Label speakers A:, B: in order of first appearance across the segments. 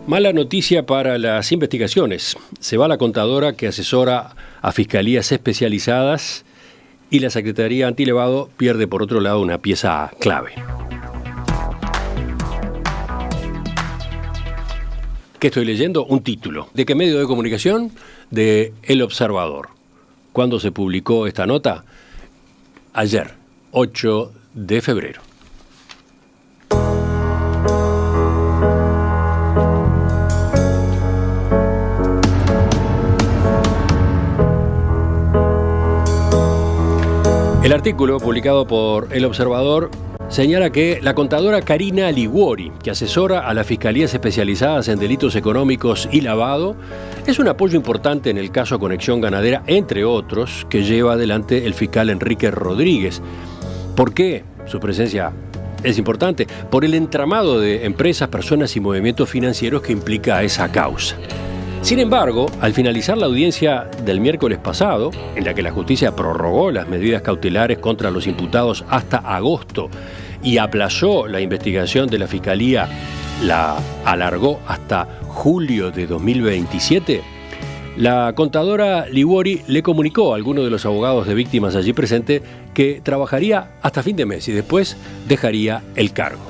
A: Mala noticia para las investigaciones. Se va la contadora que asesora a fiscalías especializadas y la Secretaría Antilevado pierde, por otro lado, una pieza clave. ¿Qué estoy leyendo? Un título. ¿De qué medio de comunicación? De El Observador. ¿Cuándo se publicó esta nota? Ayer, 8 de febrero. El artículo publicado por El Observador señala que la contadora Karina Liguori, que asesora a las fiscalías especializadas en delitos económicos y lavado, es un apoyo importante en el caso Conexión Ganadera, entre otros, que lleva adelante el fiscal Enrique Rodríguez. ¿Por qué su presencia es importante? Por el entramado de empresas, personas y movimientos financieros que implica esa causa. Sin embargo, al finalizar la audiencia del miércoles pasado, en la que la justicia prorrogó las medidas cautelares contra los imputados hasta agosto y aplazó la investigación de la Fiscalía, la alargó hasta julio de 2027, la contadora Liguori le comunicó a algunos de los abogados de víctimas allí presentes que trabajaría hasta fin de mes y después dejaría el cargo.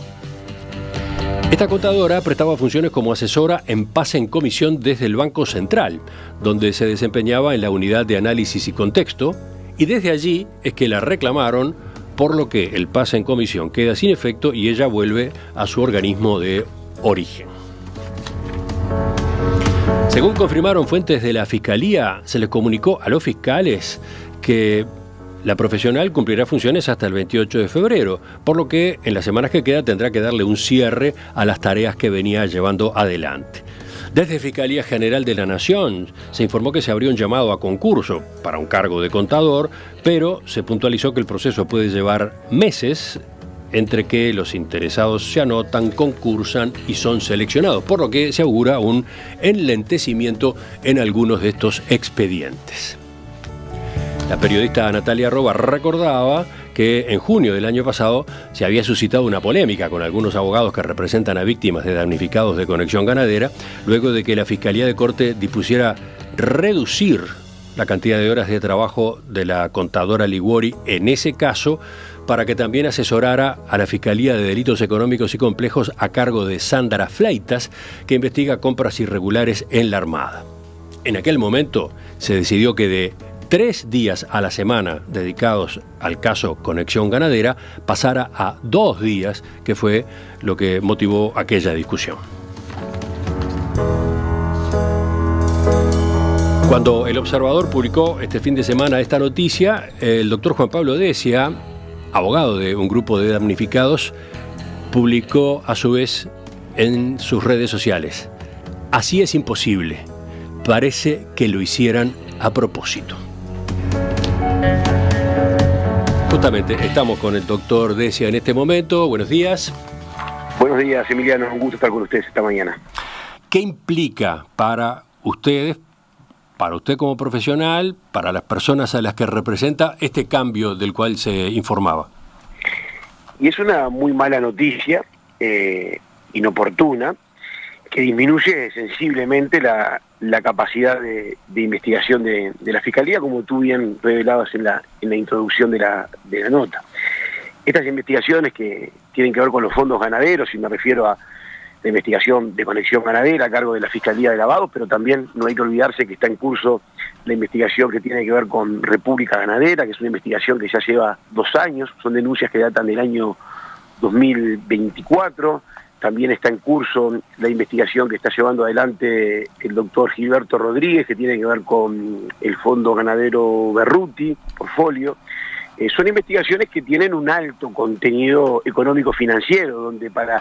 A: Esta contadora prestaba funciones como asesora en pase en comisión desde el Banco Central, donde se desempeñaba en la unidad de análisis y contexto, y desde allí es que la reclamaron, por lo que el pase en comisión queda sin efecto y ella vuelve a su organismo de origen. Según confirmaron fuentes de la Fiscalía, se les comunicó a los fiscales que la profesional cumplirá funciones hasta el 28 de febrero, por lo que en las semanas que queda tendrá que darle un cierre a las tareas que venía llevando adelante. Desde Fiscalía General de la Nación se informó que se abrió un llamado a concurso para un cargo de contador, pero se puntualizó que el proceso puede llevar meses entre que los interesados se anotan, concursan y son seleccionados, por lo que se augura un enlentecimiento en algunos de estos expedientes. La periodista Natalia Roba recordaba que en junio del año pasado se había suscitado una polémica con algunos abogados que representan a víctimas de damnificados de Conexión Ganadera, luego de que la Fiscalía de Corte dispusiera reducir la cantidad de horas de trabajo de la contadora Liguori en ese caso, para que también asesorara a la Fiscalía de Delitos Económicos y Complejos a cargo de Sandra Fleitas, que investiga compras irregulares en la Armada. En aquel momento se decidió que de 3 días a la semana dedicados al caso Conexión Ganadera pasara a 2 días, que fue lo que motivó aquella discusión. Cuando El Observador publicó este fin de semana esta noticia, el doctor Juan Pablo Decia, abogado de un grupo de damnificados, publicó a su vez en sus redes sociales: así es imposible, parece que lo hicieran a propósito. Justamente estamos con el doctor Decia en este momento. Buenos días.
B: Buenos días, Emiliano. Un gusto estar con ustedes esta mañana.
A: ¿Qué implica para ustedes, para usted como profesional, para las personas a las que representa, este cambio del cual se informaba?
B: Y es una muy mala noticia, inoportuna, que disminuye sensiblemente la capacidad de investigación de la Fiscalía, como tú bien revelabas en la introducción de la nota. Estas investigaciones que tienen que ver con los fondos ganaderos, y me refiero a la investigación de Conexión Ganadera a cargo de la Fiscalía de Lavado, pero también no hay que olvidarse que está en curso la investigación que tiene que ver con República Ganadera, que es una investigación que ya lleva 2 años, son denuncias que datan del año 2024, también está en curso la investigación que está llevando adelante el doctor Gilberto Rodríguez, que tiene que ver con el Fondo Ganadero Berruti, Portfolio. Son investigaciones que tienen un alto contenido económico-financiero, donde para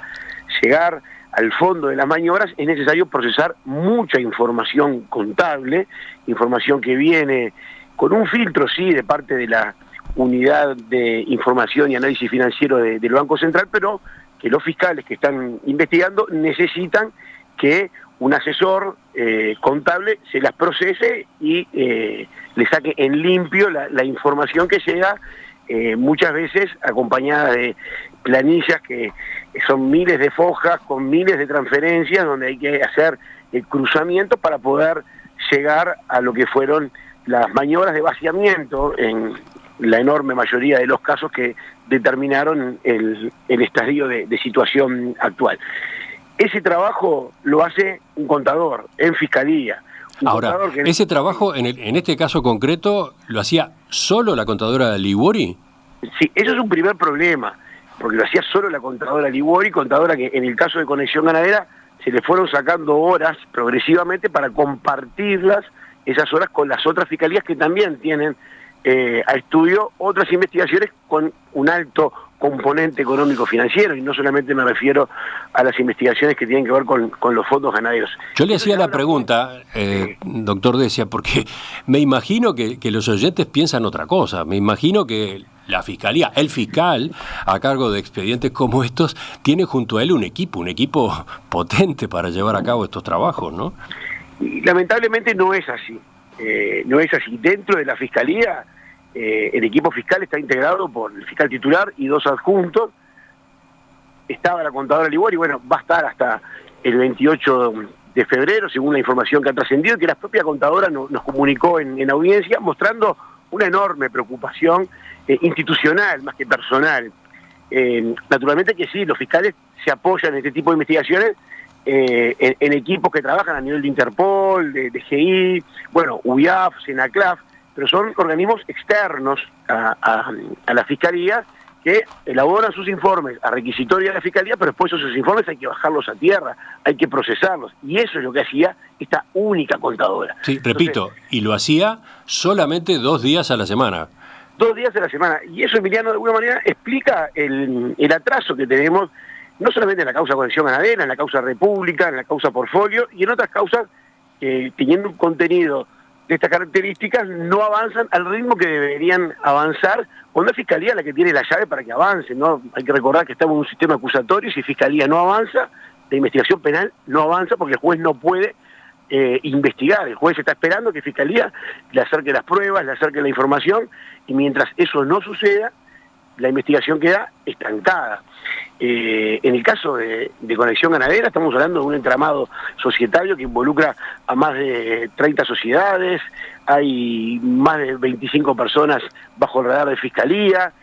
B: llegar al fondo de las maniobras es necesario procesar mucha información contable, información que viene con un filtro, sí, de parte de la Unidad de Información y Análisis Financiero del Banco Central, pero que los fiscales que están investigando necesitan que un asesor contable se las procese y le saque en limpio la información que llega, muchas veces acompañada de planillas que son miles de fojas con miles de transferencias donde hay que hacer el cruzamiento para poder llegar a lo que fueron las maniobras de vaciamiento en la enorme mayoría de los casos que determinaron el estadio de situación actual. Ese trabajo lo hace un contador en Fiscalía.
A: Ahora, ¿ese trabajo en este caso concreto lo hacía solo la contadora Liguori?
B: Sí, eso es un primer problema, porque lo hacía solo la contadora Liguori, contadora que en el caso de Conexión Ganadera se le fueron sacando horas progresivamente para compartirlas, esas horas, con las otras fiscalías que también tienen a estudio otras investigaciones con un alto componente económico-financiero, y no solamente me refiero a las investigaciones que tienen que ver con los fondos ganaderos.
A: Yo le hacía la pregunta, doctor Decia, porque me imagino que los oyentes piensan otra cosa. Me imagino que la fiscalía, el fiscal, a cargo de expedientes como estos, tiene junto a él un equipo potente para llevar a cabo estos trabajos, ¿no?
B: Y lamentablemente no es así. No es así. Dentro de la fiscalía, el equipo fiscal está integrado por el fiscal titular y 2 adjuntos. Estaba la contadora Liguori, bueno, va a estar hasta el 28 de febrero, según la información que ha trascendido, que la propia contadora nos comunicó en audiencia, mostrando una enorme preocupación institucional, más que personal. Naturalmente que sí, los fiscales se apoyan en este tipo de investigaciones en equipos que trabajan a nivel de Interpol, de DGI, bueno, UIAF, Senaclaf, pero son organismos externos a la Fiscalía que elaboran sus informes a requisitoria de la Fiscalía, pero después esos informes hay que bajarlos a tierra, hay que procesarlos, y eso es lo que hacía esta única contadora.
A: Sí, repito, y lo hacía solamente 2 días a la semana.
B: 2 días a la semana, y eso, Emiliano, de alguna manera explica el atraso que tenemos, no solamente en la causa Conexión Ganadera, en la causa República, en la causa Portfolio, y en otras causas que, teniendo un contenido de estas características, no avanzan al ritmo que deberían avanzar, cuando es Fiscalía la que tiene la llave para que avancen, ¿no? Hay que recordar que estamos en un sistema acusatorio, y si Fiscalía no avanza, la investigación penal no avanza porque el juez no puede investigar. El juez está esperando que Fiscalía le acerque las pruebas, le acerque la información, y mientras eso no suceda, la investigación queda estancada. En el caso de Conexión Ganadera estamos hablando de un entramado societario que involucra a más de 30 sociedades, hay más de 25 personas bajo el radar de Fiscalía,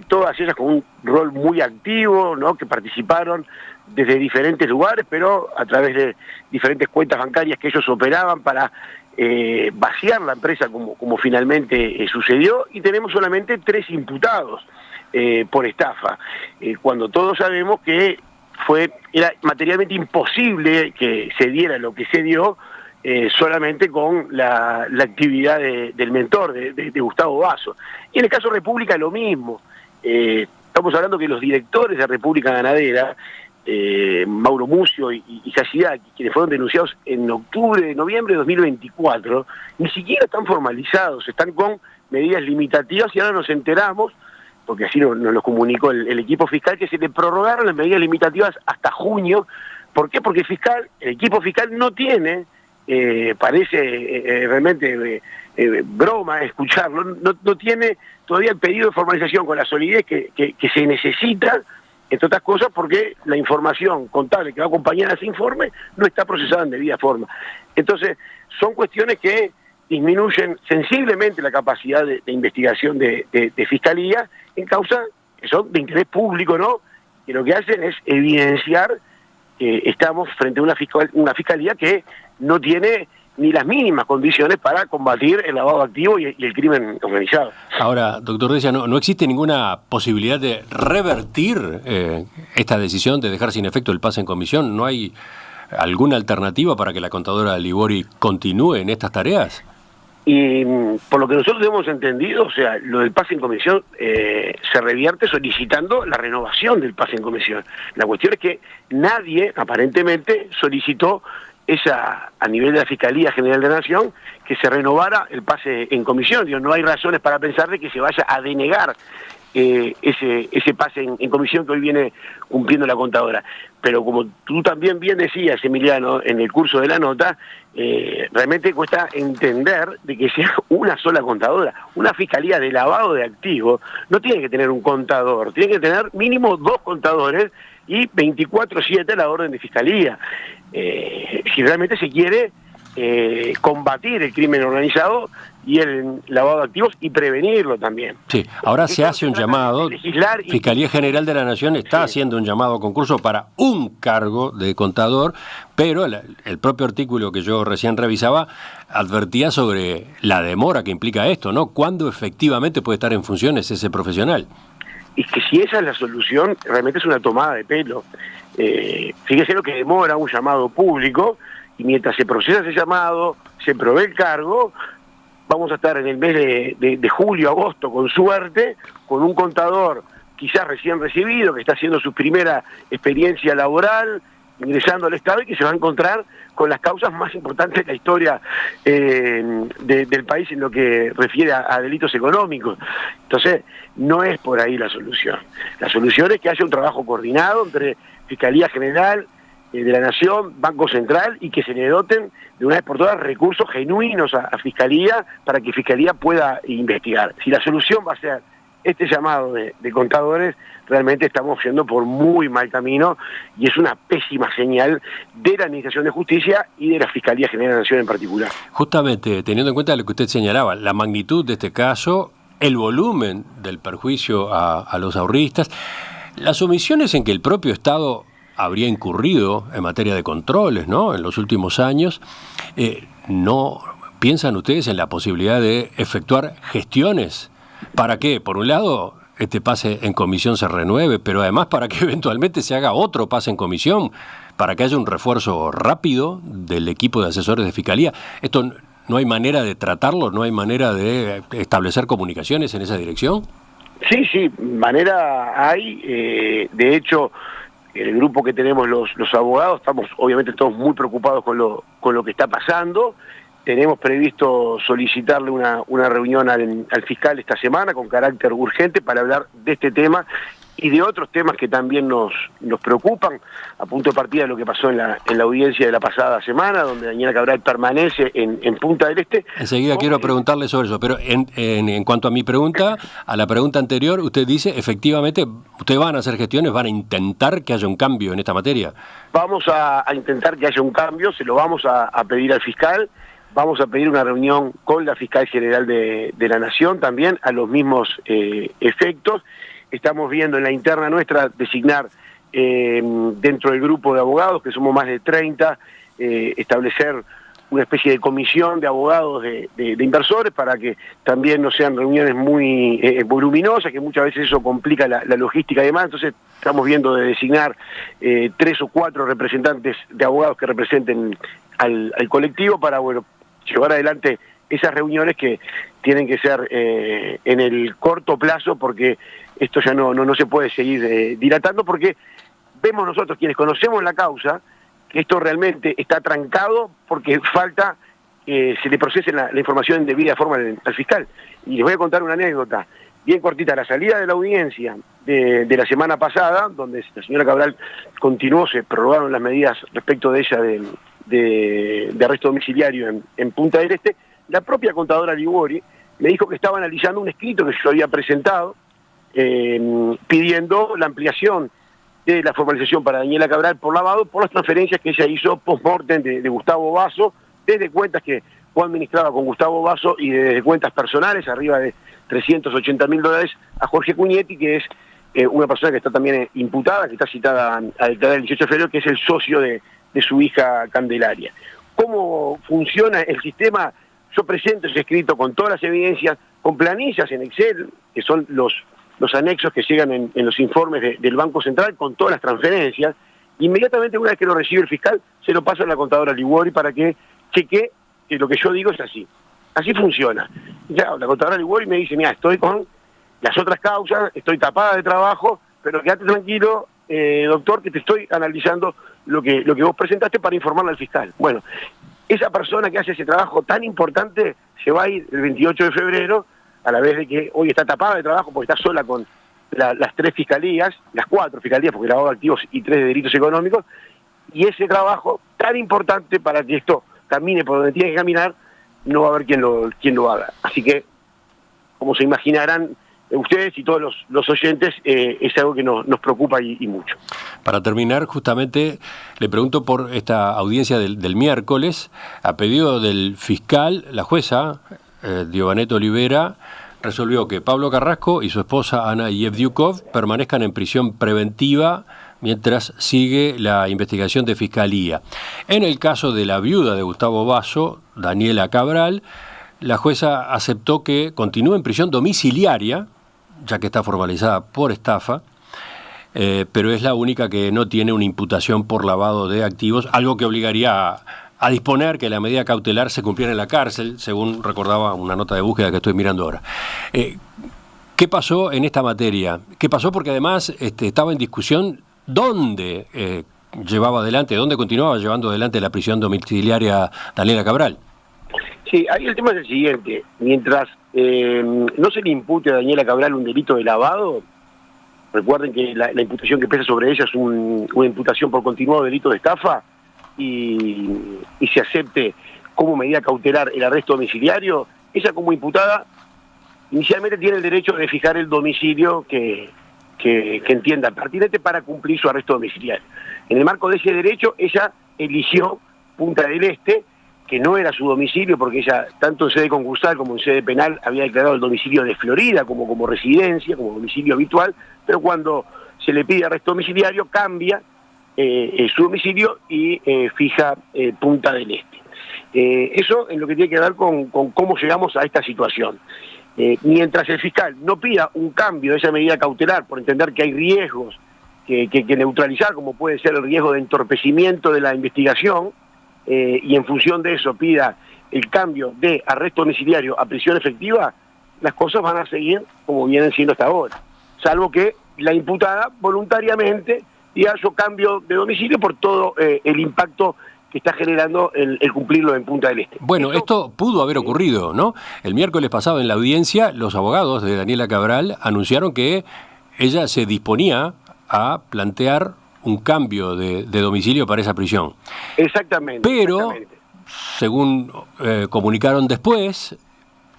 B: todas ellas con un rol muy activo, ¿no?, que participaron desde diferentes lugares, pero a través de diferentes cuentas bancarias que ellos operaban para vaciar la empresa como finalmente sucedió, y tenemos solamente 3 imputados por estafa, cuando todos sabemos que era materialmente imposible que se diera lo que se dio solamente con la actividad del mentor, de Gustavo Basso. Y en el caso República lo mismo. Estamos hablando que los directores de República Ganadera, Mauro Mucio y Hashidaki, quienes fueron denunciados en noviembre de 2024, ni siquiera están formalizados, están con medidas limitativas, y ahora nos enteramos, porque así nos lo comunicó el equipo fiscal, que se le prorrogaron las medidas limitativas hasta junio. ¿Por qué? Porque el equipo fiscal no tiene, parece realmente broma escucharlo, no tiene todavía el pedido de formalización con la solidez que se necesita, entre otras cosas porque la información contable que va a acompañar a ese informe no está procesada en debida forma. Entonces, son cuestiones que disminuyen sensiblemente la capacidad de investigación de Fiscalía en causas que son de interés público, ¿no? Que lo que hacen es evidenciar que estamos frente a una fiscalía que no tiene ni las mínimas condiciones para combatir el lavado de activos y el crimen organizado.
A: Ahora, doctor Decia, ¿no existe ninguna posibilidad de revertir esta decisión de dejar sin efecto el pase en comisión? ¿No hay alguna alternativa para que la contadora Liguori continúe en estas tareas?
B: Y por lo que nosotros hemos entendido, o sea, lo del pase en comisión se revierte solicitando la renovación del pase en comisión. La cuestión es que nadie, aparentemente, solicitó a nivel de la Fiscalía General de la Nación, que se renovara el pase en comisión. Digo, no hay razones para pensar de que se vaya a denegar ese pase en comisión que hoy viene cumpliendo la contadora. Pero como tú también bien decías, Emiliano, en el curso de la nota, realmente cuesta entender de que sea una sola contadora. Una fiscalía de lavado de activos no tiene que tener un contador, tiene que tener mínimo 2 contadores y 24/7 la orden de fiscalía. Si realmente se quiere combatir el crimen organizado y el lavado de activos y prevenirlo también.
A: Sí, ahora se hace un llamado, Fiscalía General de la Nación está haciendo un llamado a concurso para un cargo de contador, pero el propio artículo que yo recién revisaba advertía sobre la demora que implica esto, ¿no? ¿Cuándo efectivamente puede estar en funciones ese profesional?
B: Y que si esa es la solución, realmente es una tomada de pelo. Fíjese lo que demora un llamado público, y mientras se procesa ese llamado, se provee el cargo, vamos a estar en el mes de julio, agosto, con suerte, con un contador quizás recién recibido, que está haciendo su primera experiencia laboral, ingresando al Estado, y que se va a encontrar con las causas más importantes de la historia del país en lo que refiere a delitos económicos. Entonces, no es por ahí la solución. La solución es que haya un trabajo coordinado entre Fiscalía General de la Nación, Banco Central, y que se le doten de una vez por todas recursos genuinos a Fiscalía para que Fiscalía pueda investigar. Si la solución va a ser este llamado de contadores, realmente estamos yendo por muy mal camino y es una pésima señal de la Administración de Justicia y de la Fiscalía General de la Nación en particular.
A: Justamente, teniendo en cuenta lo que usted señalaba, la magnitud de este caso, el volumen del perjuicio a los ahorristas, las omisiones en que el propio Estado habría incurrido en materia de controles, ¿no?, en los últimos años, ¿no piensan ustedes en la posibilidad de efectuar gestiones para que, por un lado, este pase en comisión se renueve, pero además para que eventualmente se haga otro pase en comisión, para que haya un refuerzo rápido del equipo de asesores de Fiscalía? Esto no hay manera de tratarlo, no hay manera de establecer comunicaciones en esa dirección.
B: Sí, manera hay. De hecho, el grupo que tenemos los abogados, estamos obviamente todos muy preocupados con lo que está pasando. Tenemos previsto solicitarle una reunión al fiscal esta semana con carácter urgente para hablar de este tema y de otros temas que también nos preocupan, a punto de partida de lo que pasó en la audiencia de la pasada semana, donde Daniela Cabral permanece en Punta del Este.
A: Enseguida quiero preguntarle sobre eso, pero en cuanto a mi pregunta, a la pregunta anterior, usted dice, efectivamente, ustedes van a hacer gestiones, van a intentar que haya un cambio en esta materia.
B: Vamos a intentar que haya un cambio, se lo vamos a pedir al fiscal. Vamos a pedir una reunión con la Fiscal General de la Nación también, a los mismos efectos. Estamos viendo en la interna nuestra designar dentro del grupo de abogados, que somos más de 30, establecer una especie de comisión de abogados de inversores para que también no sean reuniones muy voluminosas, que muchas veces eso complica la logística y demás. Entonces estamos viendo de designar 3 o 4 representantes de abogados que representen al colectivo para, bueno, llevar adelante esas reuniones que tienen que ser en el corto plazo, porque esto ya no se puede seguir dilatando, porque vemos nosotros, quienes conocemos la causa, que esto realmente está trancado porque falta que se le procese la información en debida forma al fiscal. Y les voy a contar una anécdota bien cortita. La salida de la audiencia de la semana pasada, donde la señora Cabral continuó, se prorrogaron las medidas respecto de ella de arresto domiciliario en Punta del Este, la propia contadora Liguori me dijo que estaba analizando un escrito que yo había presentado pidiendo la ampliación de la formalización para Daniela Cabral por lavado, por las transferencias que ella hizo post-mortem de Gustavo Basso, desde cuentas que fue administrada con Gustavo Basso y desde cuentas personales, arriba de $380.000, a Jorge Cuñetti, que es una persona que está también imputada, que está citada a declarar el 18 de febrero, que es el socio de su hija Candelaria. ¿Cómo funciona el sistema? Yo presento ese escrito con todas las evidencias, con planillas en Excel, que son los anexos que llegan en los informes del Banco Central, con todas las transferencias. Inmediatamente, una vez que lo recibe el fiscal, se lo pasa a la contadora Liguori para que chequee que lo que yo digo es así. Así funciona. Ya, la contadora Liguori me dice, mira, estoy con las otras causas, estoy tapada de trabajo, pero quédate tranquilo, doctor, que te estoy analizando lo que vos presentaste para informarle al fiscal. Bueno, esa persona que hace ese trabajo tan importante se va a ir el 28 de febrero, a la vez de que hoy está tapada de trabajo porque está sola con las 3 fiscalías, las 4 fiscalías, porque lavado de activos y 3 de delitos económicos, y ese trabajo tan importante para que esto camine por donde tiene que caminar, no va a haber quien lo haga. Así que, como se imaginarán, ustedes y todos los oyentes, es algo que nos preocupa y mucho.
A: Para terminar, justamente, le pregunto por esta audiencia del miércoles. A pedido del fiscal, la jueza, Diovanet Olivera, resolvió que Pablo Carrasco y su esposa Ana Yevdiukov permanezcan en prisión preventiva mientras sigue la investigación de Fiscalía. En el caso de la viuda de Gustavo Basso, Daniela Cabral, la jueza aceptó que continúe en prisión domiciliaria, ya que está formalizada por estafa, pero es la única que no tiene una imputación por lavado de activos, algo que obligaría a disponer que la medida cautelar se cumpliera en la cárcel, según recordaba una nota de búsqueda que estoy mirando ahora. ¿Qué pasó en esta materia? ¿Qué pasó? Porque además estaba en discusión dónde dónde continuaba llevando adelante la prisión domiciliaria Daniela Cabral.
B: Sí, ahí el tema es el siguiente. Mientras no se le impute a Daniela Cabral un delito de lavado, recuerden que la imputación que pesa sobre ella es una imputación por continuado delito de estafa, y se acepte como medida cautelar el arresto domiciliario, ella como imputada inicialmente tiene el derecho de fijar el domicilio que entienda pertinente para cumplir su arresto domiciliario. En el marco de ese derecho, ella eligió Punta del Este, que no era su domicilio, porque ella, tanto en sede concursal como en sede penal, había declarado el domicilio de Florida como residencia, como domicilio habitual, pero cuando se le pide arresto domiciliario, cambia su domicilio y fija Punta del Este. Eso es lo que tiene que ver con cómo llegamos a esta situación. Mientras el fiscal no pida un cambio de esa medida cautelar por entender que hay riesgos que neutralizar, como puede ser el riesgo de entorpecimiento de la investigación, y en función de eso pida el cambio de arresto domiciliario a prisión efectiva, las cosas van a seguir como vienen siendo hasta ahora, salvo que la imputada voluntariamente diga su cambio de domicilio por todo el impacto que está generando el cumplirlo en Punta del Este.
A: Bueno, esto pudo haber ocurrido, ¿no? El miércoles pasado en la audiencia, los abogados de Daniela Cabral anunciaron que ella se disponía a plantear un cambio de domicilio para esa prisión.
B: Exactamente.
A: Pero, según comunicaron después,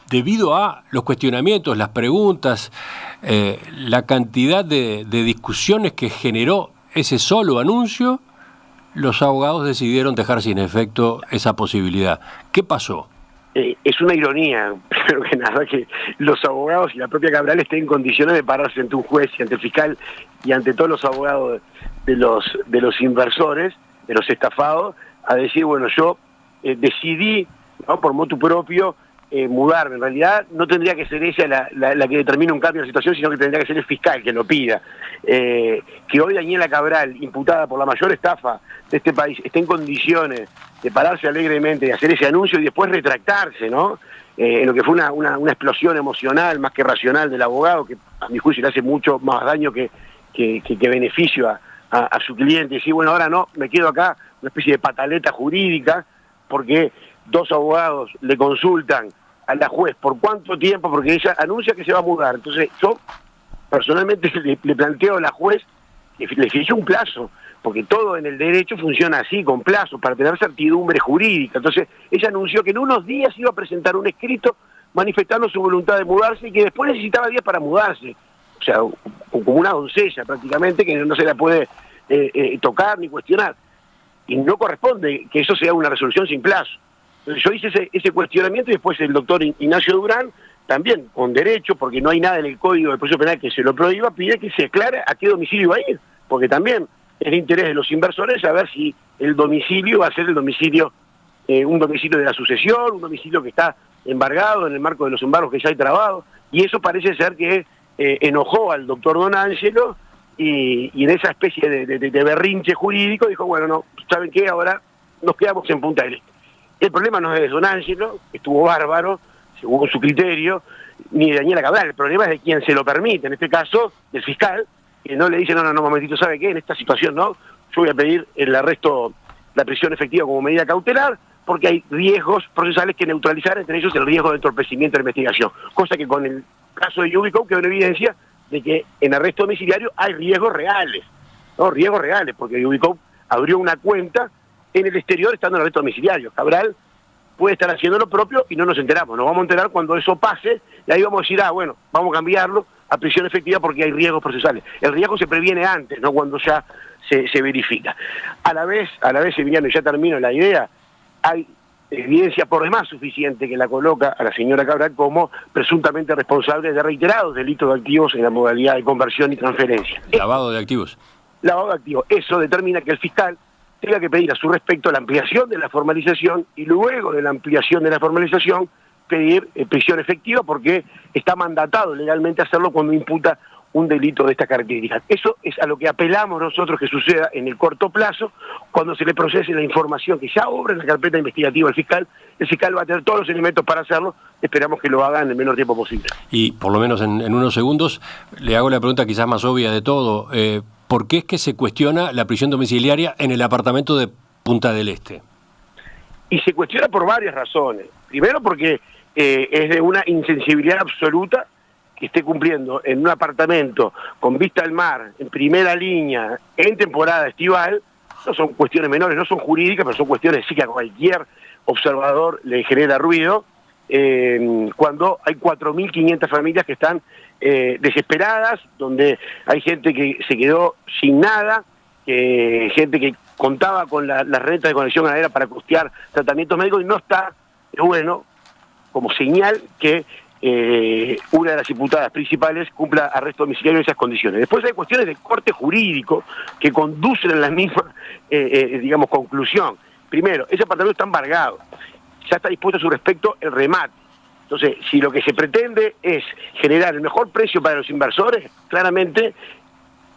A: debido a los cuestionamientos, las preguntas, la cantidad de discusiones que generó ese solo anuncio, los abogados decidieron dejar sin efecto esa posibilidad. ¿Qué pasó?
B: Es una ironía, primero que nada, que los abogados y la propia Cabral estén en condiciones de pararse ante un juez y ante el fiscal y ante todos los abogados de los inversores, de los estafados, a decir, bueno, yo decidí, ¿no?, por motu propio, mudarme. En realidad no tendría que ser ella la que determine un cambio de situación, sino que tendría que ser el fiscal que lo pida. Que hoy Daniela Cabral, imputada por la mayor estafa de este país, esté en condiciones de pararse alegremente, de hacer ese anuncio y después retractarse, ¿no? En lo que fue una explosión emocional más que racional del abogado, que a mi juicio le hace mucho más daño que beneficio a su cliente. Y decir, bueno, ahora no, me quedo acá, una especie de pataleta jurídica, porque dos abogados le consultan a la juez por cuánto tiempo, porque ella anuncia que se va a mudar. Entonces yo personalmente le planteo a la juez que le fije un plazo, porque todo en el derecho funciona así, con plazo, para tener certidumbre jurídica. Entonces ella anunció que en unos días iba a presentar un escrito manifestando su voluntad de mudarse y que después necesitaba días para mudarse. O sea, como una doncella prácticamente, que no se la puede tocar ni cuestionar. Y no corresponde que eso sea una resolución sin plazo. Entonces yo hice ese cuestionamiento y después el doctor Ignacio Durán, también con derecho, porque no hay nada en el Código de Proceso Penal que se lo prohíba, pide que se aclare a qué domicilio va a ir, porque también es de interés de los inversores saber si el domicilio va a ser el domicilio, un domicilio de la sucesión, un domicilio que está embargado en el marco de los embargos que ya hay trabado, y eso parece ser que enojó al doctor Don Ángelo, y en esa especie de berrinche jurídico dijo, bueno, no, ¿saben qué? Ahora nos quedamos en Punta del Este. El problema no es de Don Ángelo, que estuvo bárbaro, según su criterio, ni de Daniela Cabral. El problema es de quien se lo permite, en este caso, del fiscal, que no le dice, no, momentito, ¿sabe qué? En esta situación no, yo voy a pedir el arresto, la prisión efectiva como medida cautelar, porque hay riesgos procesales que neutralizar, entre ellos el riesgo de entorpecimiento de la investigación. Cosa que con el caso de Yubicó quedó en evidencia de que en arresto domiciliario hay riesgos reales, ¿no? Riesgos reales, porque Yubicó abrió una cuenta en el exterior estando en arresto domiciliario. Cabral puede estar haciendo lo propio y no nos enteramos. Nos vamos a enterar cuando eso pase y ahí vamos a decir, bueno, vamos a cambiarlo a prisión efectiva porque hay riesgos procesales. El riesgo se previene antes, no cuando ya se verifica. A la vez, Emiliano, y ya termino la idea, hay evidencia por demás suficiente que la coloca a la señora Cabral como presuntamente responsable de reiterados delitos de activos en la modalidad de conversión y transferencia.
A: Lavado de activos.
B: Lavado de activos. Eso determina que el fiscal tenga que pedir a su respecto la ampliación de la formalización y luego de la ampliación de la formalización pedir prisión efectiva porque está mandatado legalmente hacerlo cuando imputa un delito de estas características. Eso es a lo que apelamos nosotros que suceda en el corto plazo, cuando se le procese la información que ya obra en la carpeta investigativa al fiscal. El fiscal va a tener todos los elementos para hacerlo, esperamos que lo haga en el menor tiempo posible.
A: Y por lo menos en unos segundos le hago la pregunta quizás más obvia de todo. ¿Por qué es que se cuestiona la prisión domiciliaria en el apartamento de Punta del Este?
B: Y se cuestiona por varias razones. Primero porque es de una insensibilidad absoluta que esté cumpliendo en un apartamento con vista al mar, en primera línea, en temporada estival. No son cuestiones menores, no son jurídicas, pero son cuestiones sí que a cualquier observador le genera ruido, cuando hay 4.500 familias que están desesperadas, donde hay gente que se quedó sin nada, gente que contaba con la renta de conexión ganadera para costear tratamientos médicos y no está bueno como señal que una de las imputadas principales cumpla arresto domiciliario en esas condiciones. Después hay cuestiones de corte jurídico que conducen a la misma, conclusión. Primero, ese apartamento está embargado, ya está dispuesto a su respecto el remate. Entonces, si lo que se pretende es generar el mejor precio para los inversores, claramente,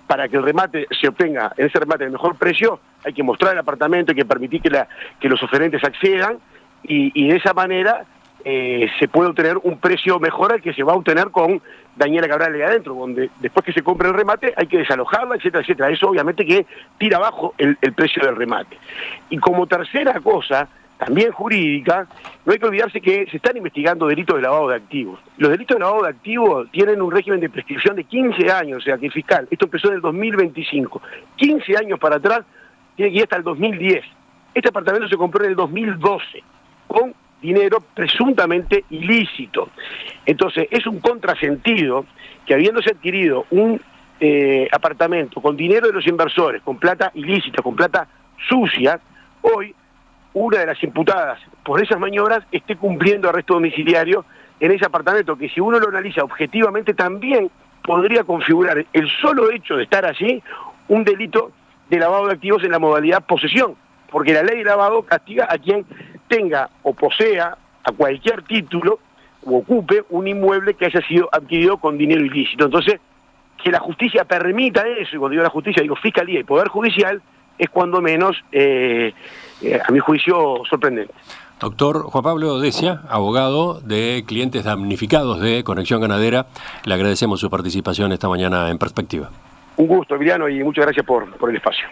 B: para que el remate se obtenga, en ese remate el mejor precio, hay que mostrar el apartamento, hay que permitir que los oferentes accedan, y de esa manera se puede obtener un precio mejor al que se va a obtener con Daniela Cabral ahí adentro, donde después que se compre el remate hay que desalojarla, etcétera, etcétera. Eso obviamente que tira abajo el precio del remate. Y como tercera cosa, también jurídica, no hay que olvidarse que se están investigando delitos de lavado de activos. Los delitos de lavado de activos tienen un régimen de prescripción de 15 años, o sea que el fiscal, esto empezó en el 2025, 15 años para atrás, tiene que ir hasta el 2010. Este apartamento se compró en el 2012, con dinero presuntamente ilícito. Entonces, es un contrasentido que habiéndose adquirido un apartamento con dinero de los inversores, con plata ilícita, con plata sucia, hoy una de las imputadas por esas maniobras esté cumpliendo arresto domiciliario en ese apartamento, que si uno lo analiza objetivamente también podría configurar el solo hecho de estar allí un delito de lavado de activos en la modalidad posesión, porque la ley de lavado castiga a quien tenga o posea a cualquier título o ocupe un inmueble que haya sido adquirido con dinero ilícito. Entonces, que la justicia permita eso, y cuando digo la justicia digo Fiscalía y Poder Judicial, es cuando menos, a mi juicio, sorprendente.
A: Doctor Juan Pablo Decia, abogado de clientes damnificados de Conexión Ganadera, le agradecemos su participación esta mañana en Perspectiva.
B: Un gusto, Emiliano, y muchas gracias por el espacio.